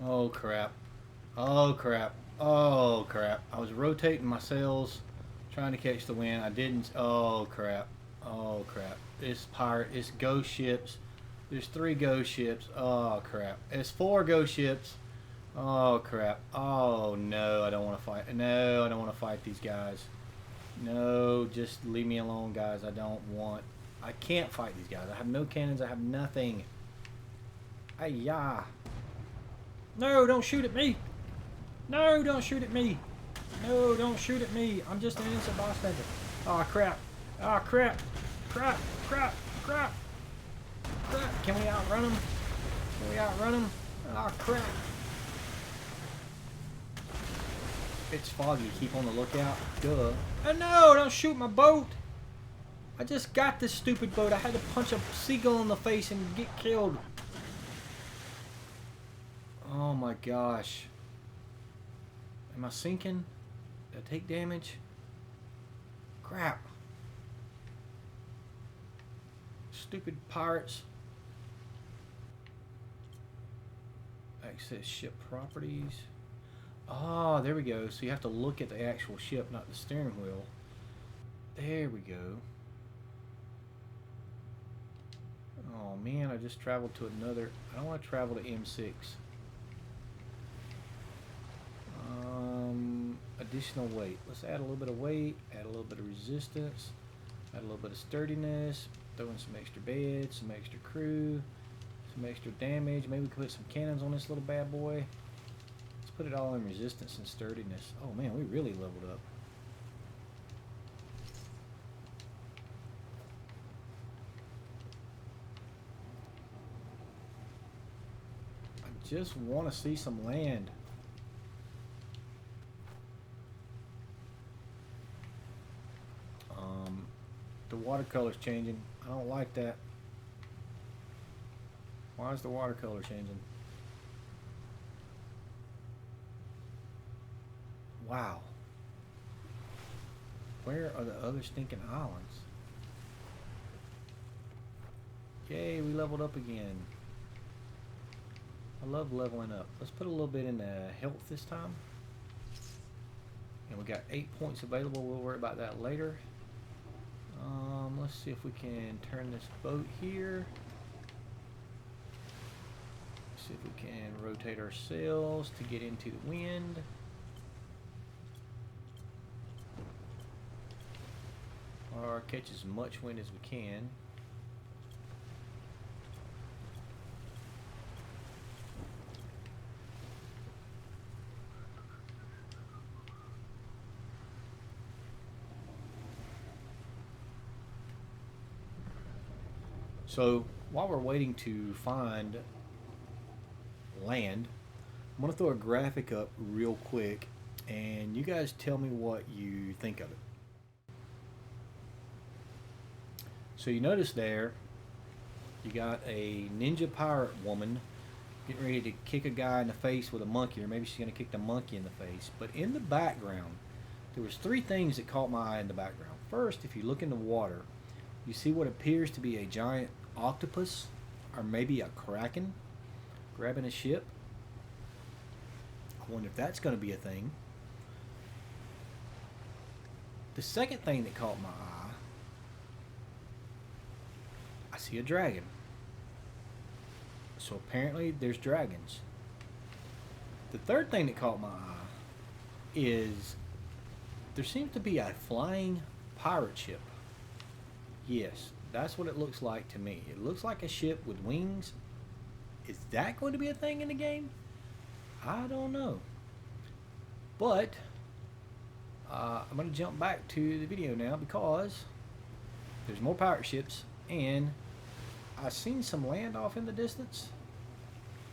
Oh crap. Oh crap. Oh crap. I was rotating my sails trying to catch the wind. I didn't. Oh crap. Oh crap. It's pirate. It's ghost ships. There's 3 ghost ships. Oh crap. It's 4 ghost ships. Oh crap. Oh no, I don't want to fight. No, I don't want to fight these guys. No, just leave me alone, guys. I don't want. I can't fight these guys. I have no cannons. I have nothing. Ayah. No, don't shoot at me. No, don't shoot at me. No, don't shoot at me. I'm just an innocent bystander. Oh crap. Oh crap. Crap. Crap. Crap. Crap. Can we outrun them? Can we outrun them? Oh crap. It's foggy. Keep on the lookout. Duh. Oh no, don't shoot my boat. I just got this stupid boat. I had to punch a seagull in the face and get killed. Oh my gosh. Am I sinking? Did I take damage? Crap. Stupid pirates. Access ship properties. Ah, there we go. So you have to look at the actual ship, not the steering wheel. There we go. Oh man, I just traveled to another. I don't want to travel to M6. Additional weight. Let's add a little bit of weight, add a little bit of resistance, add a little bit of sturdiness, throw in some extra beds, some extra crew, some extra damage. Maybe we could put some cannons on this little bad boy. Let's put it all in resistance and sturdiness. Oh man, we really leveled up. I just want to see some land. The watercolor's changing. I don't like that. Why is the watercolor changing? Wow. Where are the other stinking islands? Yay, we leveled up again. I love leveling up. Let's put a little bit in health this time. And we got 8 points available. We'll worry about that later. Let's see if we can turn this boat here. See if we can rotate our sails to get into the wind. Or catch as much wind as we can. So while we're waiting to find land, I'm going to throw a graphic up real quick and you guys tell me what you think of it. So you notice there, you got a ninja pirate woman getting ready to kick a guy in the face with a monkey, or maybe she's going to kick the monkey in the face. But in the background, there was 3 things that caught my eye in the background. First, if you look in the water, you see what appears to be a giant octopus, or maybe a kraken, grabbing a ship. I wonder if that's going to be a thing. The second thing that caught my eye, I see a dragon. So apparently there's dragons. The third thing that caught my eye is there seems to be a flying pirate ship. Yes, that's what it looks like to me. It looks like a ship with wings. Is that going to be a thing in the game? I don't know. But I'm going to jump back to the video now because there's more pirate ships and I've seen some land off in the distance.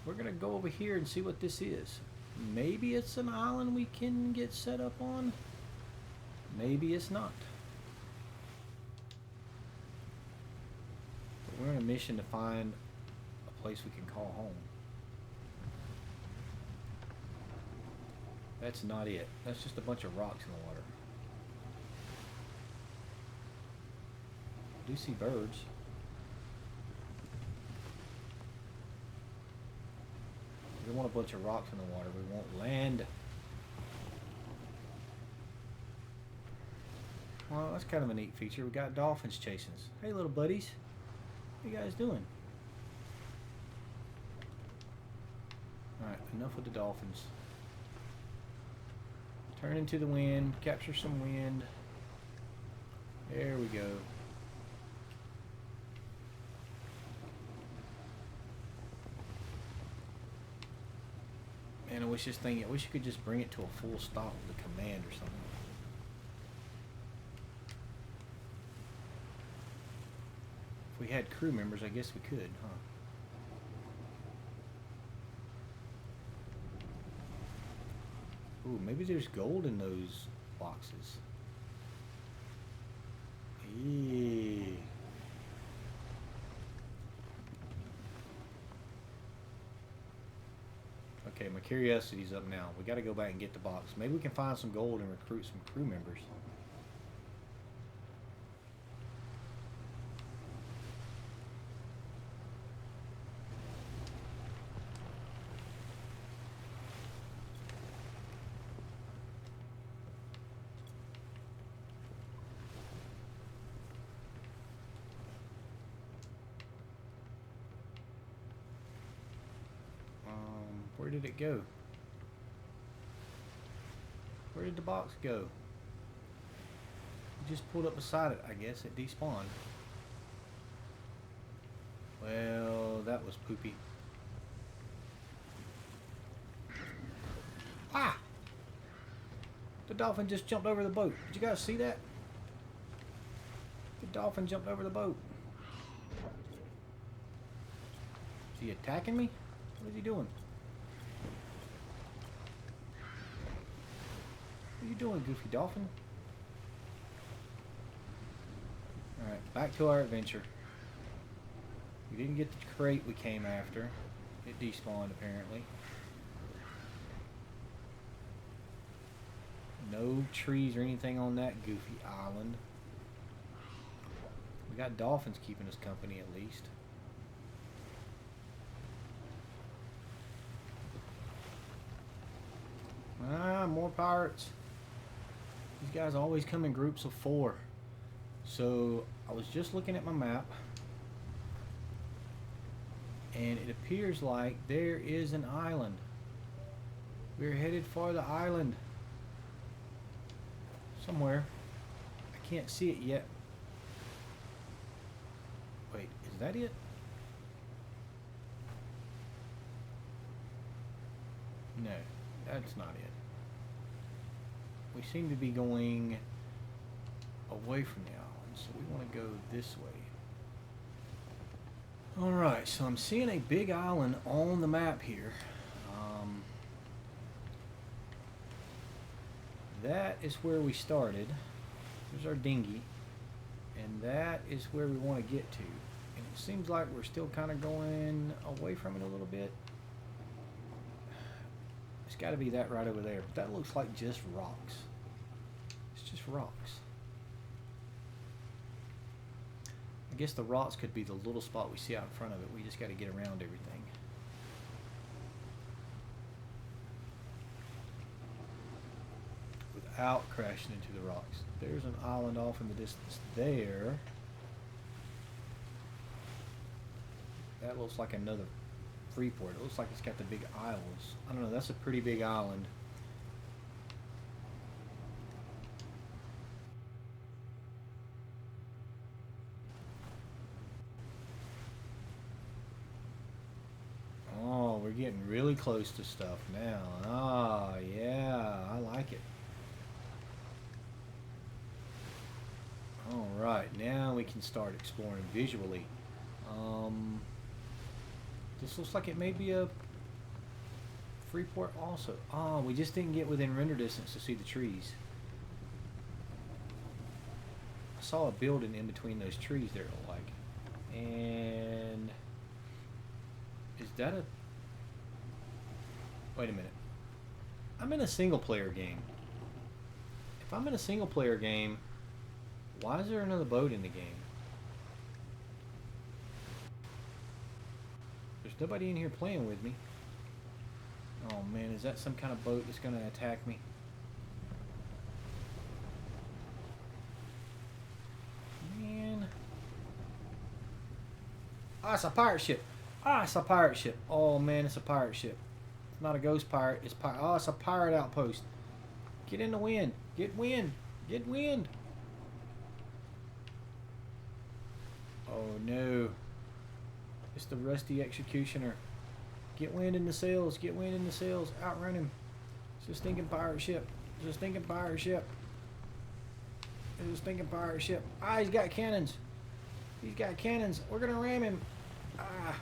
We're going to go over here and see what this is. Maybe it's an island we can get set up on. Maybe it's not. But we're on a mission to find a place we can call home. That's not it. That's just a bunch of rocks in the water. I do see birds. We want a bunch of rocks in the water. We want land. Well, that's kind of a neat feature. We got dolphins chasing us. Hey, little buddies. What are you guys doing? Alright, enough with the dolphins. Turn into the wind. Capture some wind. There we go. Man, I wish I wish you could just bring it to a full stop with a command or something. If we had crew members, I guess we could, huh? Ooh, maybe there's gold in those boxes. Eee. Okay, my curiosity's up now. We gotta go back and get the box. Maybe we can find some gold and recruit some crew members. Where did it go? Where did the box go? It just pulled up beside it, I guess. It despawned. Well, that was poopy. Ah! The dolphin just jumped over the boat. Did you guys see that? The dolphin jumped over the boat. Is he attacking me? What is he doing? What are you doing, goofy dolphin? Alright, back to our adventure. We didn't get the crate we came after. It despawned, apparently. No trees or anything on that goofy island. We got dolphins keeping us company, at least. Ah, more pirates. These guys always come in groups of 4. So I was just looking at my map, and it appears like there is an island. We're headed for the island. Somewhere. I can't see it yet. Wait, is that it? No, that's not it. We seem to be going away from the island, so we want to go this way. Alright, so I'm seeing a big island on the map here. That is where we started. There's our dinghy. And that is where we want to get to. And it seems like we're still kind of going away from it a little bit. It's got to be that right over there. But that looks like just rocks. It's just rocks. I guess the rocks could be the little spot we see out in front of it. We just got to get around everything. Without crashing into the rocks. There's an island off in the distance there. That looks like another Freeport. It looks like it's got the big isles. I don't know, that's a pretty big island. Oh, we're getting really close to stuff now. Ah, yeah, I like it. Alright, now we can start exploring visually. This looks like it may be a Freeport also. Oh, we just didn't get within render distance to see the trees. I saw a building in between those trees there, it looked like. And is that a... Wait a minute. I'm in a single player game. If I'm in a single player game, why is there another boat in the game? There's nobody in here playing with me. Oh man, is that some kind of boat that's going to attack me? Man. Ah, it's a pirate ship. Ah, it's a pirate ship. Oh man, it's a pirate ship. It's not a ghost pirate. It's pirate. Oh, it's a pirate outpost. Get in the wind. Get wind. Get wind. Oh no. It's the rusty executioner. Get wind in the sails. Get wind in the sails. Outrun him. It's a stinking pirate ship. It's a stinking pirate ship. It's a stinking pirate ship. Ah, he's got cannons. He's got cannons. We're gonna ram him. Ah.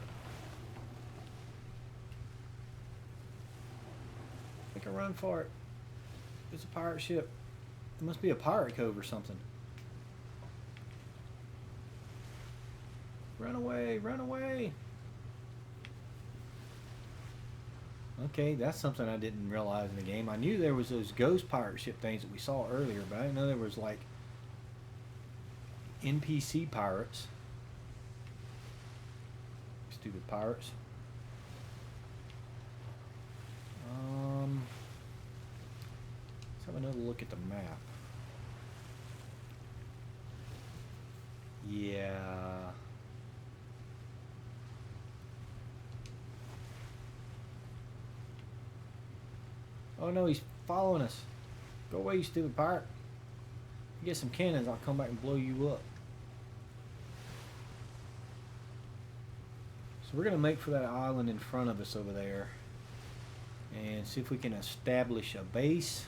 Make a run for it. It's a pirate ship. It must be a pirate cove or something. Run away, run away. Okay, that's something I didn't realize in the game. I knew there was those ghost pirate ship things that we saw earlier, but I didn't know there was like NPC pirates. Stupid pirates. Let's have another look at the map. Yeah. Oh no, he's following us. Go away, you stupid pirate. You get some cannons, I'll come back and blow you up. So we're going to make for that island in front of us over there and see if we can establish a base.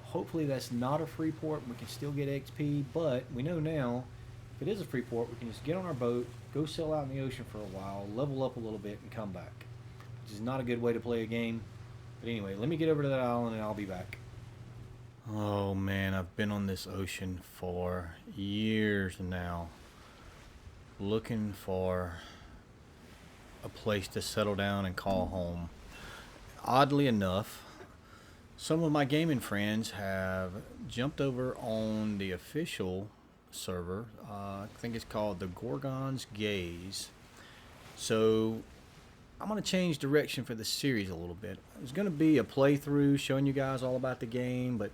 Hopefully that's not a free port. We can still get XP, but we know now if it is a free port, we can just get on our boat, go sail out in the ocean for a while, level up a little bit, and come back. Which is not a good way to play a game. But anyway, let me get over to that island and I'll be back. Oh man, I've been on this ocean for years now, looking for a place to settle down and call home. Oddly enough, some of my gaming friends have jumped over on the official server. I think it's called the Gorgon's Gaze. So I'm going to change direction for the series a little bit. It's going to be a playthrough showing you guys all about the game, but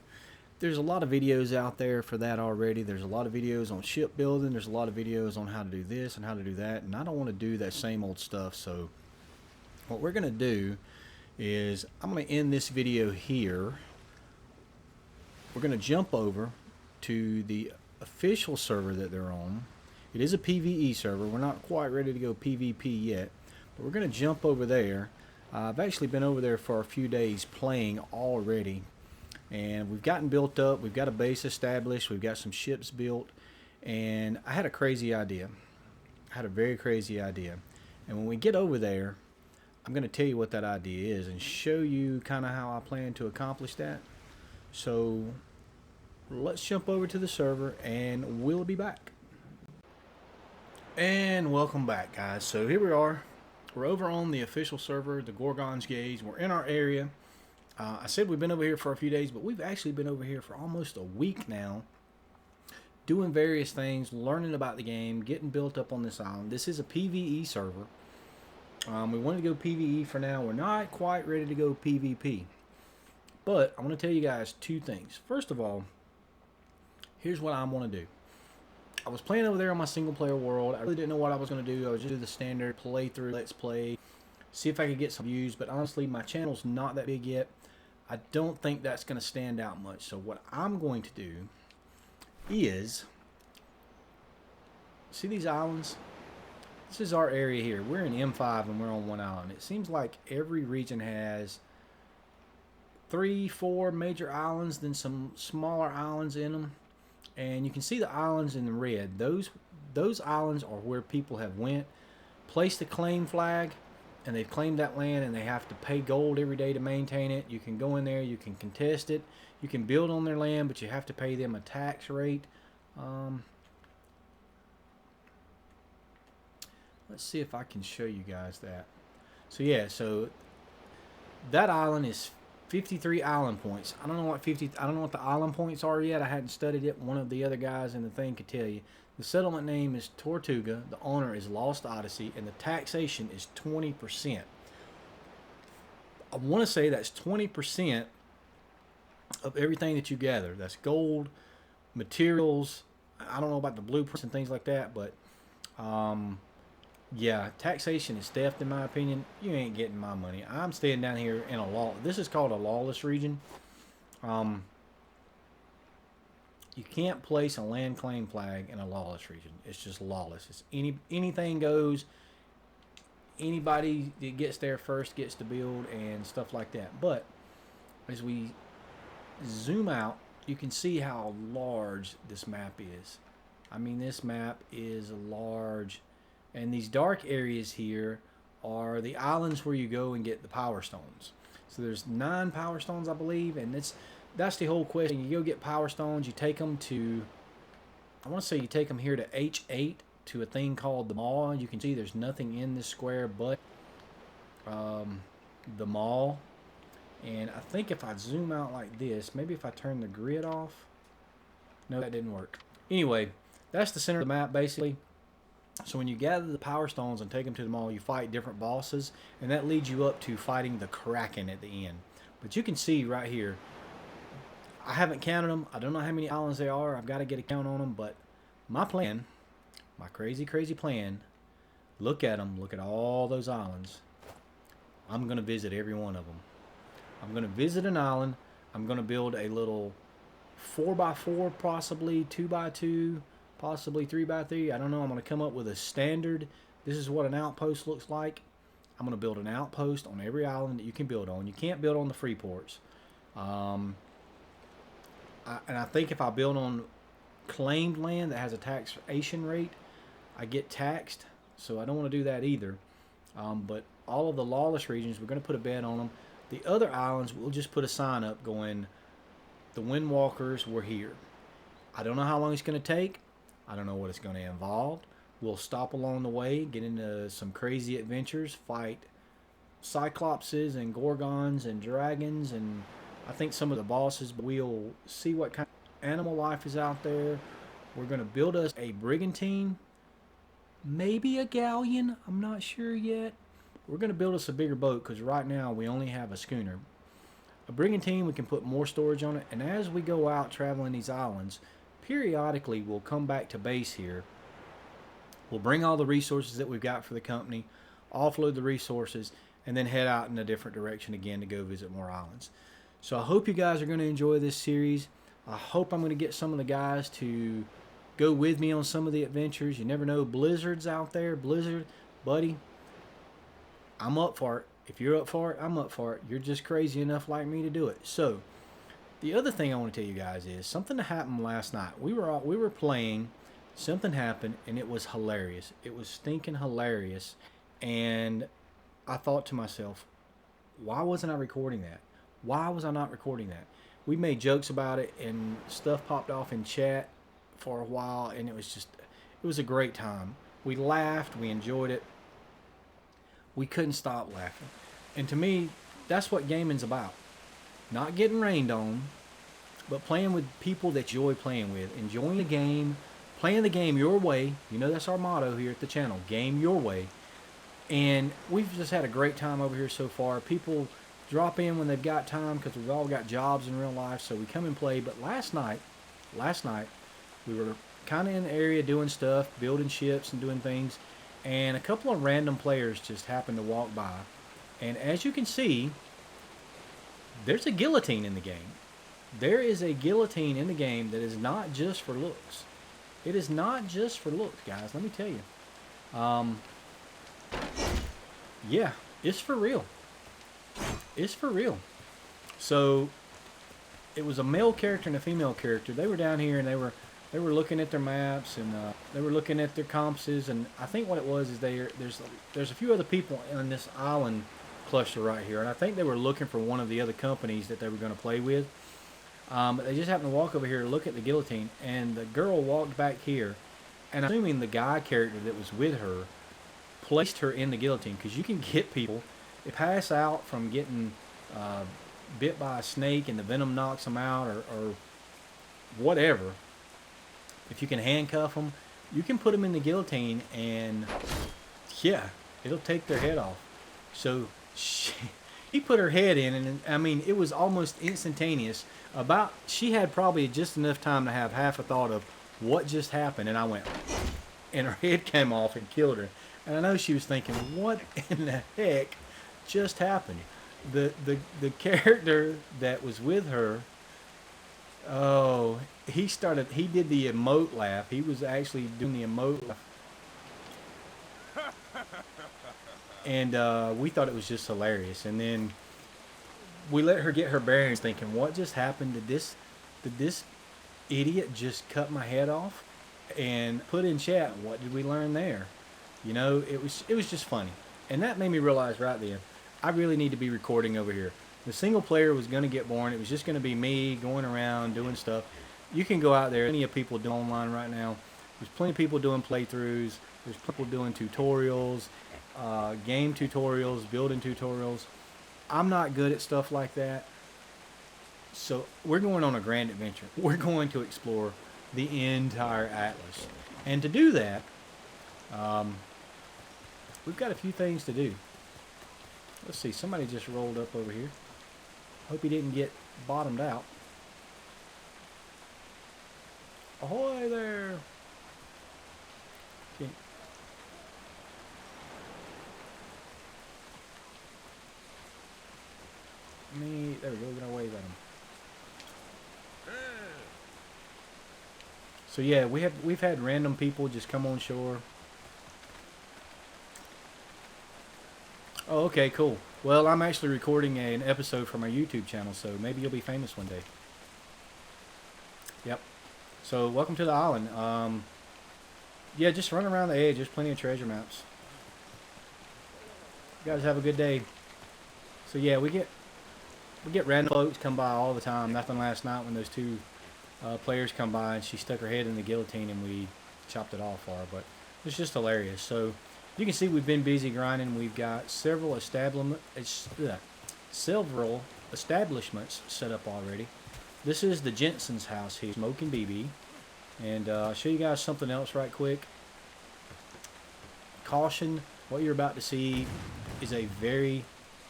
there's a lot of videos out there for that already. There's a lot of videos on shipbuilding. There's a lot of videos on how to do this and how to do that, and I don't want to do that same old stuff. So what we're going to do is I'm going to end this video here. We're going to jump over to the official server that they're on. It is a PvE server. We're not quite ready to go PvP yet, but we're going to jump over there. I've actually been over there for a few days playing already, and we've gotten built up. We've got a base established. We've got some ships built, and I had a crazy idea. I had a very crazy idea, and when we get over there, I'm going to tell you what that idea is and show you kind of how I plan to accomplish that. So let's jump over to the server and we'll be back. And welcome back, guys. So here we are. We're over on the official server, the Gorgon's Gaze. We're in our area. I said we've been over here for a few days, but we've actually been over here for almost a week now, doing various things, learning about the game, getting built up on this island. This is a PvE server. We wanted to go PvE for now. We're not quite ready to go PvP. But I want to tell you guys two things. First of all, here's what I want to do. I was playing over there on my single player world. I really didn't know what I was going to do. I was just do the standard playthrough, let's play, see if I could get some views. But honestly, my channel's not that big yet. I don't think that's going to stand out much. So what I'm going to do is, see these islands? This is our area here. We're in M5 and we're on one island. It seems like every region has 3, 4 major islands, then some smaller islands in them. And you can see the islands in the red. Those islands are where people have went, placed a claim flag, and they've claimed that land, and they have to pay gold every day to maintain it. You can go in there, you can contest it, you can build on their land, but you have to pay them a tax rate. Let's see if I can show you guys that. So yeah, so that island is 53 island points. I don't know what the island points are yet. I hadn't studied it. One of the other guys in the thing could tell you. The settlement name is Tortuga, the owner is Lost Odyssey, and the taxation is 20%. I want to say that's 20% of everything that you gather. That's gold, materials. I don't know about the blueprints and things like that, but um, yeah, taxation is theft in my opinion. You ain't getting my money. I'm staying down here in a law. This is called a lawless region. Um, you can't place a land claim flag in a lawless region. It's just lawless. It's anything goes. Anybody that gets there first gets to build and stuff like that. But as we zoom out, you can see how large this map is. I mean, this map is large. And these dark areas here are the islands where you go and get the power stones. So there's 9 power stones, I believe, and that's the whole question. You go get power stones, you take them to, I want to say you take them here to H8 to a thing called the mall. You can see there's nothing in this square but the mall. And I think if I zoom out like this, maybe if I turn the grid off. No, that didn't work. Anyway, that's the center of the map basically. So when you gather the power stones and take them to the mall, you fight different bosses, and that leads you up to fighting the Kraken at the end. But you can see right here, I haven't counted them. I don't know how many islands there are. I've got to get a count on them, but my plan, my crazy plan, look at them, look at all those islands. I'm going to visit every one of them. I'm going to visit an island. I'm going to build a little 4x4, possibly 2x2, possibly 3x3. I don't know. I'm going to come up with a standard. This is what an outpost looks like. I'm going to build an outpost on every island that you can build on. You can't build on the free ports. And I think if I build on claimed land that has a taxation rate, I get taxed. So I don't want to do that either. But all of the lawless regions, we're going to put a bet on them. The other islands, we'll just put a sign up going, the Windwalkers were here. I don't know how long it's going to take. I don't know what it's going to involve. We'll stop along the way, get into some crazy adventures, fight cyclopses and gorgons and dragons, and I think some of the bosses. We'll see what kind of animal life is out there. We're going to build us a brigantine, maybe a galleon. I'm not sure yet. We're going to build us a bigger boat because right now we only have a schooner. A brigantine, we can put more storage on it, and as we go out traveling these islands, periodically we'll come back to base here. We'll bring all the resources that we've got for the company, offload the resources, and then head out in a different direction again to go visit more islands. So I hope you guys are going to enjoy this series. I hope I'm going to get some of the guys to go with me on some of the adventures. You never know. Blizzard's out there. Blizzard, buddy, I'm up for it. If you're up for it, I'm up for it. You're just crazy enough like me to do it. So the other thing I want to tell you guys is something that happened last night. We were playing. Something happened, and it was hilarious. It was stinking hilarious. And I thought to myself, why wasn't I recording that? Why was I not recording that? We made jokes about it, and stuff popped off in chat for a while, and it was a great time. We laughed. We enjoyed it. We couldn't stop laughing. And to me, that's what gaming's about. Not getting rained on, but playing with people that you enjoy playing with. Enjoying the game, playing the game your way. You know that's our motto here at the channel, game your way. And we've just had a great time over here so far. People drop in when they've got time because we've all got jobs in real life, so we come and play. But last night, we were kind of in the area doing stuff, building ships and doing things. And a couple of random players just happened to walk by. And as you can see, there's a guillotine in the game. There is a guillotine in the game that is not just for looks. It is not just for looks, guys. Let me tell you. Yeah, it's for real. It's for real. So, it was a male character and a female character. They were down here and they were looking at their maps and they were looking at their compasses, and I think what it was is there's a few other people on this island cluster right here, and I think they were looking for one of the other companies that they were going to play with. But they just happened to walk over here to look at the guillotine, and the girl walked back here, and I'm assuming the guy character that was with her placed her in the guillotine, because you can get people, they pass out from getting bit by a snake and the venom knocks them out or whatever. If you can handcuff them, you can put them in the guillotine and yeah, it'll take their head off. So She put her head in, and I mean, it was almost instantaneous. She had probably just enough time to have half a thought of what just happened, and I went, and her head came off and killed her. And I know she was thinking, what in the heck just happened? The character that was with her, oh, he did the emote laugh. He was actually doing the emote laugh. And we thought it was just hilarious. And then we let her get her bearings, thinking, what just happened? Did this idiot just cut my head off? And put in chat, what did we learn there? You know, it was just funny. And that made me realize right then, I really need to be recording over here. The single player was going to get boring. It was just going to be me going around doing stuff. You can go out there. Plenty of people doing online right now. There's plenty of people doing playthroughs. There's people doing tutorials, game tutorials, building tutorials. I'm not good at stuff like that. So we're going on a grand adventure. We're going to explore the entire Atlas. And to do that, we've got a few things to do. Let's see, somebody just rolled up over here. Hope he didn't get bottomed out. Ahoy there! Okay. There we go, we're gonna wave at him. So yeah, we've had random people just come on shore. Oh, okay, cool. Well, I'm actually recording an episode for my YouTube channel, so maybe you'll be famous one day. Yep. So welcome to the island. Yeah, just run around the edge. There's plenty of treasure maps. You guys have a good day. So yeah, we get random folks come by all the time. Nothing last night when those two players come by and she stuck her head in the guillotine and we chopped it off for her. But it's just hilarious. So you can see we've been busy grinding. We've got several establishments set up already. This is the Jensen's house here, Smoking BB. And I'll show you guys something else right quick. Caution, what you're about to see is a very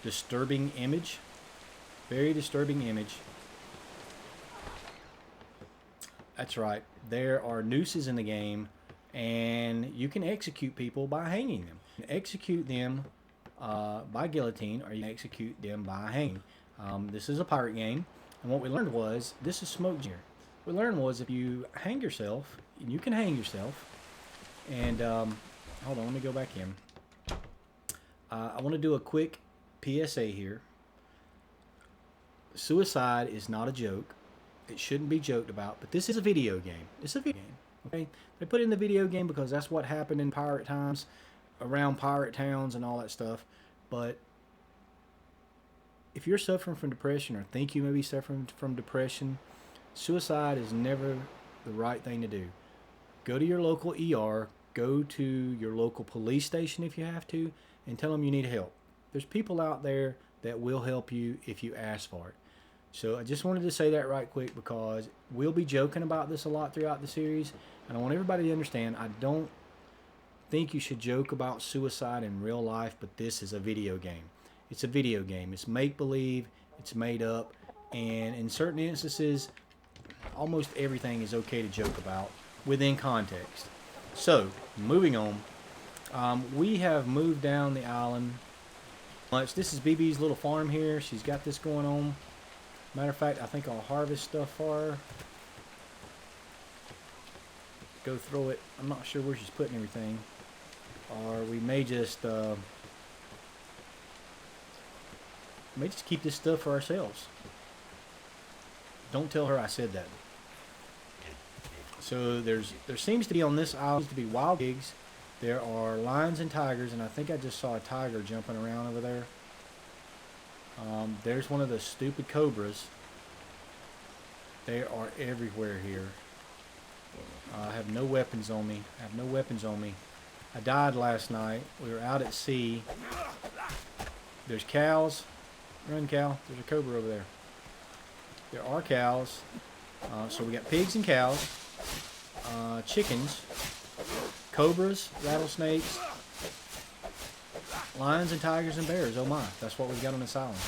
disturbing image. Very disturbing image. That's right. There are nooses in the game, and you can execute people by hanging them. You can execute them by guillotine, or you can execute them by hanging. This is a pirate game, and what we learned was, this is Smoke Junior. What we learned was if you hang yourself, you can hang yourself, and hold on, let me go back in. I want to do a quick PSA here. Suicide is not a joke. It shouldn't be joked about, but this is a video game. It's a video game, okay? They put it in the video game because that's what happened in pirate times, around pirate towns and all that stuff. But if you're suffering from depression or think you may be suffering from depression, suicide is never the right thing to do. Go to your local ER, go to your local police station if you have to, and tell them you need help. There's people out there that will help you if you ask for it. So I just wanted to say that right quick because we'll be joking about this a lot throughout the series. And I want everybody to understand, I don't think you should joke about suicide in real life, but this is a video game. It's a video game. It's make-believe. It's made up. And in certain instances, almost everything is okay to joke about within context. So, moving on. We have moved down the island much. This is BB's little farm here. She's got this going on. Matter of fact, I think I'll harvest stuff for her. Go throw it. I'm not sure where she's putting everything. Or we may just keep this stuff for ourselves. Don't tell her I said that. So there seems to be on this island to be wild pigs. There are lions and tigers, and I think I just saw a tiger jumping around over there. There's one of the stupid cobras. They are everywhere here. I have no weapons on me. I died last night. We were out at sea. There's cows. Run, cow. There's a cobra over there. There are cows. So we got pigs and cows. Chickens. Cobras. Rattlesnakes. Lions and tigers and bears. Oh my. That's what we've got on this island.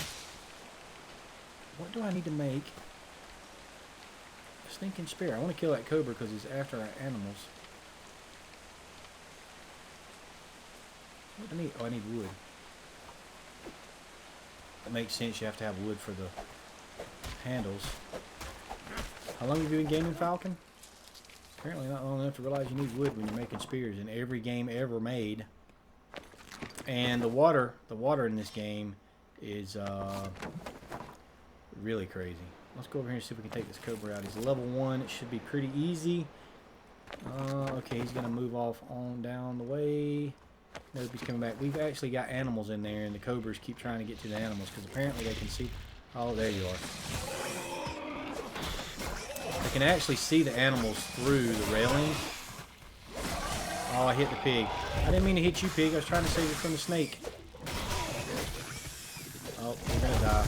What do I need to make? A stinking spear. I want to kill that cobra because he's after our animals. What do I need? Oh, I need wood. That makes sense. You have to have wood for the handles. How long have you been gaming, Falcon? Apparently not long enough to realize you need wood when you're making spears in every game ever made. And the water in this game is really crazy. Let's go over here and see if we can take this cobra out. He's level 1. It should be pretty easy. Okay, he's gonna move off on down the way. Nope, he's coming back. We've actually got animals in there, and the cobras keep trying to get to the animals because apparently they can see. Oh, there you are. They can actually see the animals through the railing. Oh, I hit the pig. I didn't mean to hit you, pig. I was trying to save you from the snake. Oh, we're gonna die.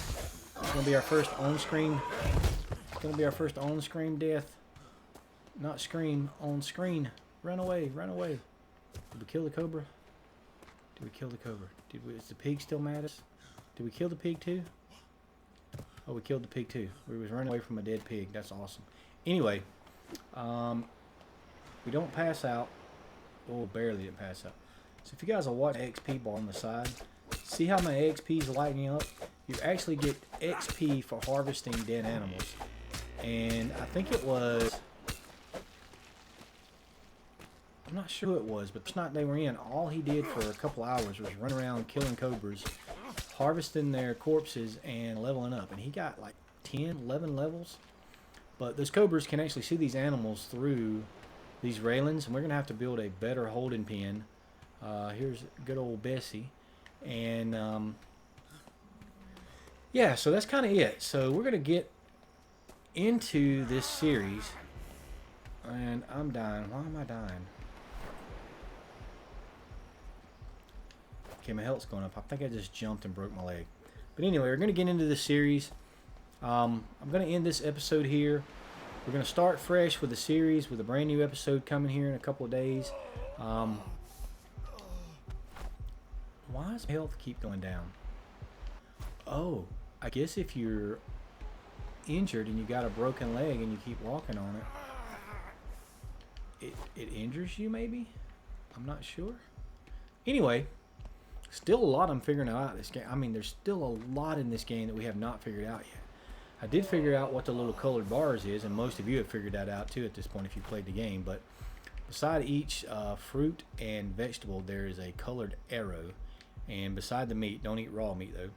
It's gonna be our first on-screen. It's gonna be our first on-screen death. Not scream, on screen. Run away, run away. Did we kill the cobra? Did we kill the cobra? Is the pig still mad at us? Did we kill the pig too? Oh, we killed the pig too. We was running away from a dead pig. That's awesome. Anyway, we don't pass out. Oh, barely didn't pass out. So if you guys will watch the XP bar on the side, see how my XP is lighting up? You actually get XP for harvesting dead animals. And I think it was, I'm not sure who it was, but the night they were in, all he did for a couple hours was run around killing cobras, harvesting their corpses and leveling up. And he got like 10, 11 levels. But those cobras can actually see these animals through these railings, and we're going to have to build a better holding pen. Here's good old Bessie. And yeah, so that's kind of it. So we're going to get into this series. And I'm dying. Why am I dying? Okay, my health's going up. I think I just jumped and broke my leg. But anyway, we're going to get into this series. I'm going to end this episode here. We're going to start fresh with a series with a brand new episode coming here in a couple of days. Why does my health keep going down? Oh, I guess if you're injured and you got a broken leg and you keep walking on it, it injures you maybe? I'm not sure. Anyway, still a lot I'm figuring out this game. I mean, there's still a lot in this game that we have not figured out yet. I did figure out what the little colored bars is, and most of you have figured that out too at this point if you played the game. But beside each fruit and vegetable, there is a colored arrow. And beside the meat, don't eat raw meat though,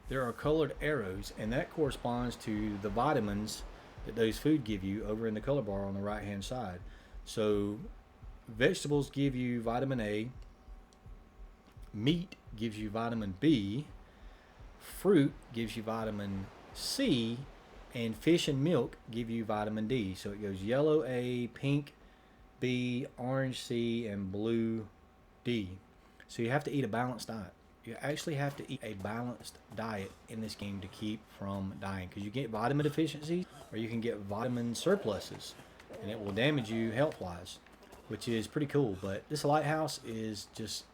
there are colored arrows, and that corresponds to the vitamins that those food give you over in the color bar on the right hand side. So vegetables give you vitamin A, meat gives you vitamin B, fruit gives you vitamin C, and fish and milk give you vitamin D. So it goes yellow A, pink B, orange C, and blue D. So you have to eat a balanced diet. You actually have to eat a balanced diet in this game to keep from dying, because you get vitamin deficiencies or you can get vitamin surpluses, and it will damage you health-wise, which is pretty cool. But this lighthouse is just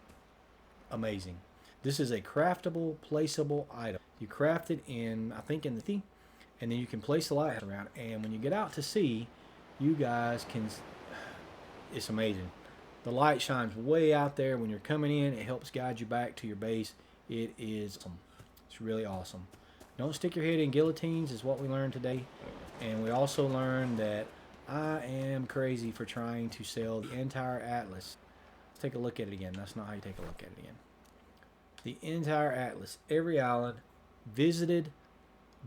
amazing. This is a craftable, placeable item. You craft it in, I think, in the sea, and then you can place the lighthouse around. And when you get out to sea, you guys can, it's amazing. The light shines way out there when you're coming in. It helps guide you back to your base. It is awesome. It's really awesome. Don't stick your head in guillotines is what we learned today. And we also learned that I am crazy for trying to sell the entire atlas. Let's take a look at it again. That's not how you take a look at it again. The entire atlas, every island, visited,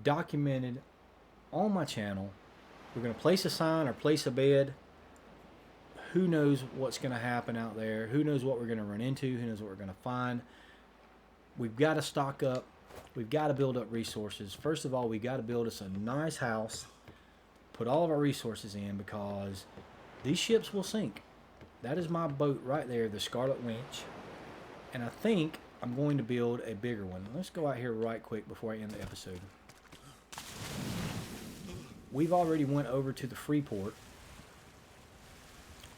documented on my channel. We're going to place a sign or place a bed. Who knows what's going to happen out there? Who knows what we're going to run into? Who knows what we're going to find? We've got to stock up. We've got to build up resources. First of all, we've got to build us a nice house. Put all of our resources in, because these ships will sink. That is my boat right there, the Scarlet Winch. And I think I'm going to build a bigger one. Let's go out here right quick before I end the episode. We've already went over to the Freeport,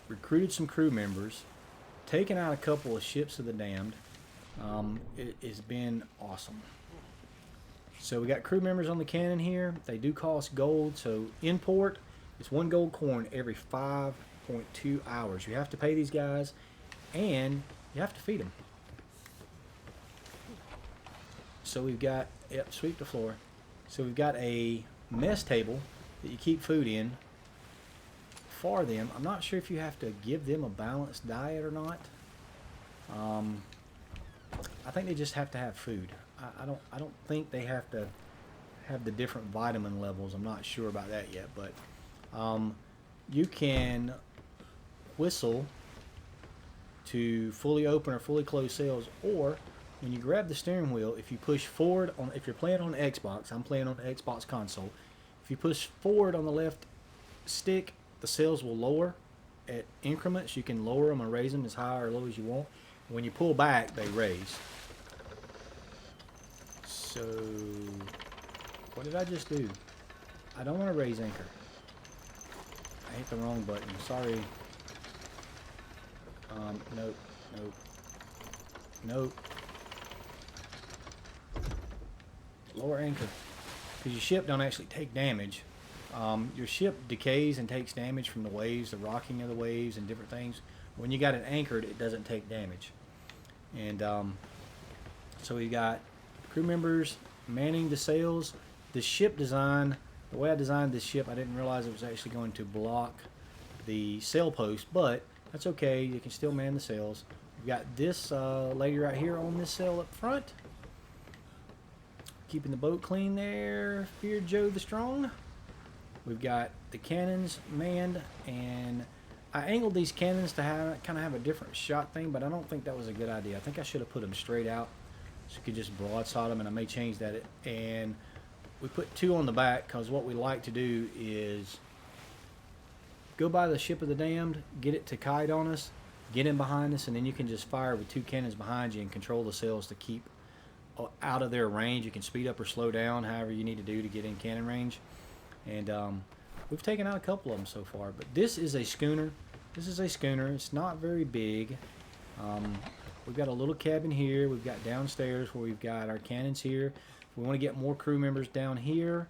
recruited some crew members, taken out a couple of ships of the damned. It's been awesome. So we got crew members on the cannon here. They do cost gold. So in port, it's 1 gold coin every 5.2 hours. You have to pay these guys, and you have to feed them. So we've got, yep, sweep the floor. So we've got a mess table that you keep food in for them. I'm not sure if you have to give them a balanced diet or not. I think they just have to have food. I don't think they have to have the different vitamin levels. I'm not sure about that yet, but you can whistle to fully open or fully close sails, or when you grab the steering wheel, if you push forward on, if you're playing on Xbox, I'm playing on the Xbox console. If you push forward on the left stick, the sails will lower at increments. You can lower them or raise them as high or low as you want. When you pull back, they raise. So, what did I just do? I don't want to raise anchor. I hit the wrong button. Sorry. Nope. Nope. Nope. Lower anchor. Because your ship don't actually take damage. Your ship decays and takes damage from the waves, the rocking of the waves and different things. When you got it anchored, it doesn't take damage. And so we got crew members manning the sails. The ship design, the way I designed this ship, I didn't realize it was actually going to block the sail post, but that's okay. You can still man the sails. We've got this lady right here on this sail up front, keeping the boat clean there. Fear Joe the Strong. We've got the cannons manned, and I angled these cannons to kind of have a different shot thing, but I don't think that was a good idea. I think I should have put them straight out so you could just broadside them, and I may change that. And we put 2 on the back because what we like to do is go by the ship of the damned, get it to kite on us, get in behind us, and then you can just fire with 2 cannons behind you and control the sails to keep out of their range. You can speed up or slow down however you need to do to get in cannon range. And we've taken out a couple of them so far, but this is a schooner. This is a schooner. It's not very big. We've got a little cabin here. We've got downstairs where we've got our cannons here. If we want to get more crew members down here,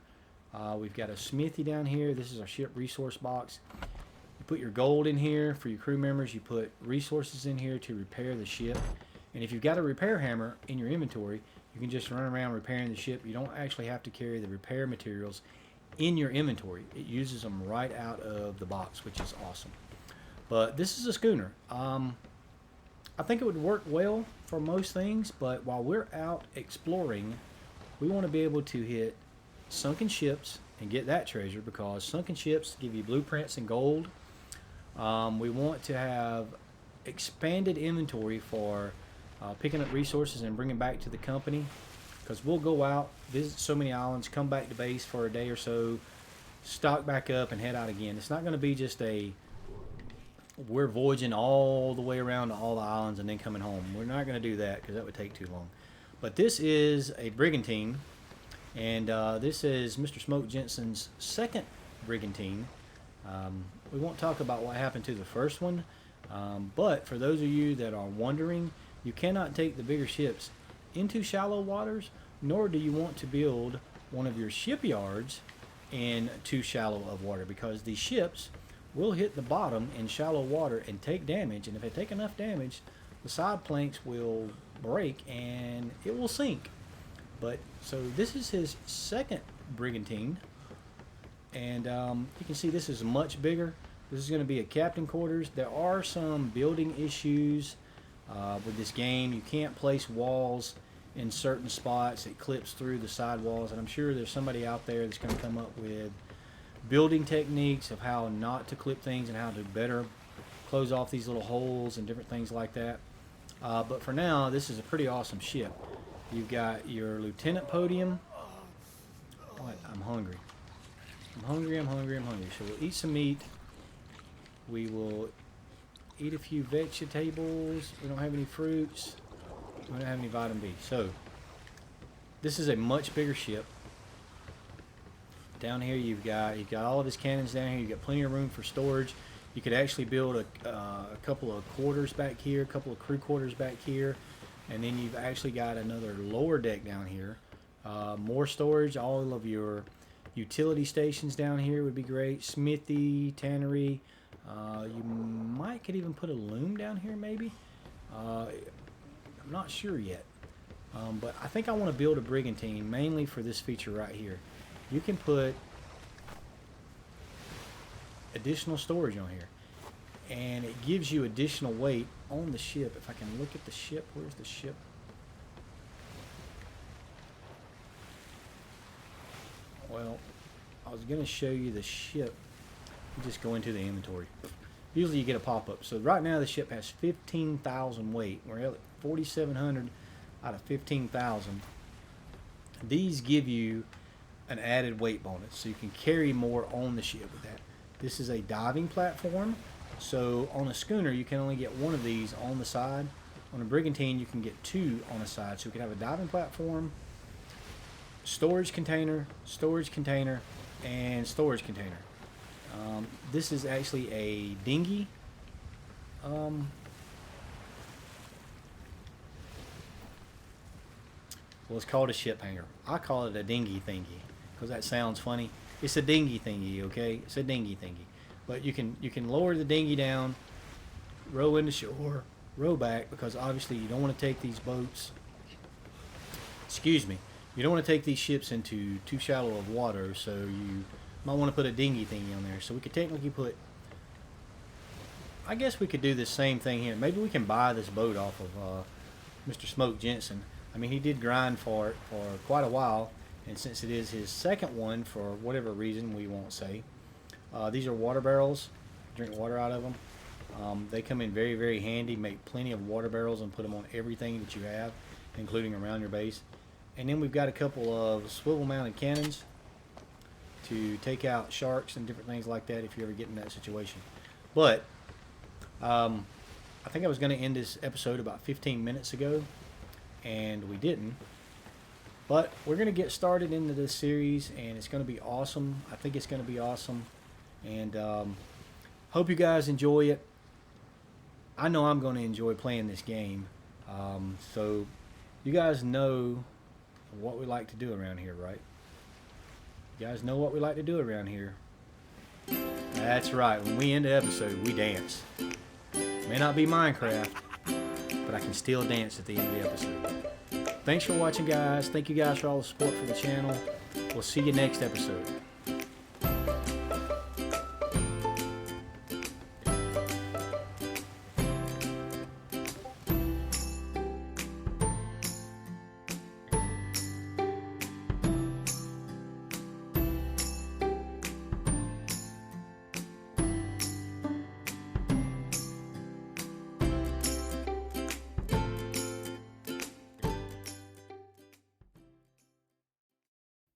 we've got a smithy down here. This is our ship resource box. You put your gold in here for your crew members. You put resources in here to repair the ship. And if you've got a repair hammer in your inventory, you can just run around repairing the ship. You don't actually have to carry the repair materials in your inventory. It uses them right out of the box, which is awesome. But this is a schooner. I think it would work well for most things, but while we're out exploring, we want to be able to hit sunken ships and get that treasure, because sunken ships give you blueprints and gold. We want to have expanded inventory for picking up resources and bringing back to the company, because we'll go out, visit so many islands, come back to base for a day or so, stock back up, and head out again. It's not going to be just we're voyaging all the way around to all the islands and then coming home. We're not going to do that because that would take too long. But this is a brigantine, and this is Mr. Smoke Jensen's second brigantine. We won't talk about what happened to the first one, but for those of you that are wondering, you cannot take the bigger ships into shallow waters, nor do you want to build one of your shipyards in too shallow of water, because these ships will hit the bottom in shallow water and take damage, and if they take enough damage, the side planks will break and it will sink. But so this is his second brigantine, and you can see this is much bigger. This is going to be a captain quarters. There are some building issues with this game. You can't place walls in certain spots. It clips through the side walls, and I'm sure there's somebody out there that's going to come up with building techniques of how not to clip things and how to better close off these little holes and different things like that. But for now, this is a pretty awesome ship. You've got your lieutenant podium. What? I'm hungry. I'm hungry. So we'll eat some meat. We will eat a few vegetables. We don't have any fruits. We don't have any vitamin B. So this is a much bigger ship. Down here you've got all of his cannons down here. You've got plenty of room for storage. You could actually build a couple of quarters back here, a couple of crew quarters back here, and then you've actually got another lower deck down here. More storage, all of your utility stations down here would be great. Smithy, tannery. You might could even put a loom down here, maybe. I'm not sure yet. But I think I want to build a brigantine mainly for this feature right here. You can put additional storage on here, and it gives you additional weight on the ship. If I can look at the ship, where's the ship? Well, I was going to show you the ship. You just go into the inventory. Usually you get a pop-up. So right now the ship has 15,000 weight. We're at 4,700 out of 15,000. These give you an added weight bonus, so you can carry more on the ship with that. This is a diving platform, so on a schooner you can only get one of these on the side. On a brigantine you can get two on the side, so you can have a diving platform, storage container, and storage container. This is actually a dinghy. Well, it's called a ship hanger. I call it a dinghy thingy because that sounds funny. It's a dinghy thingy, okay? It's a dinghy thingy. But you can lower the dinghy down, row into shore, row back, because obviously you don't want to take these boats. Excuse me. You don't want to take these ships into too shallow of water, so you might want to put a dinghy thingy on there. So we could technically put, I guess we could do the same thing here. Maybe we can buy this boat off of Mr. Smoke Jensen. I mean, he did grind for it for quite a while, and since it is his second one, for whatever reason we won't say, these are water barrels. Drink water out of them. They come in very, very handy. Make plenty of water barrels and put them on everything that you have, including around your base. And then we've got a couple of swivel mounted cannons to take out sharks and different things like that if you ever get in that situation. But I think I was going to end this episode about 15 minutes ago, and we didn't. But we're going to get started into this series, and it's going to be awesome. I think it's going to be awesome, and hope you guys enjoy it. I know I'm going to enjoy playing this game. So you guys know what we like to do around here, right? You guys know what we like to do around here. That's right. When we end the episode, we dance. May not be Minecraft, but I can still dance at the end of the episode. Thanks for watching, guys. Thank you guys for all the support for the channel. We'll see you next episode.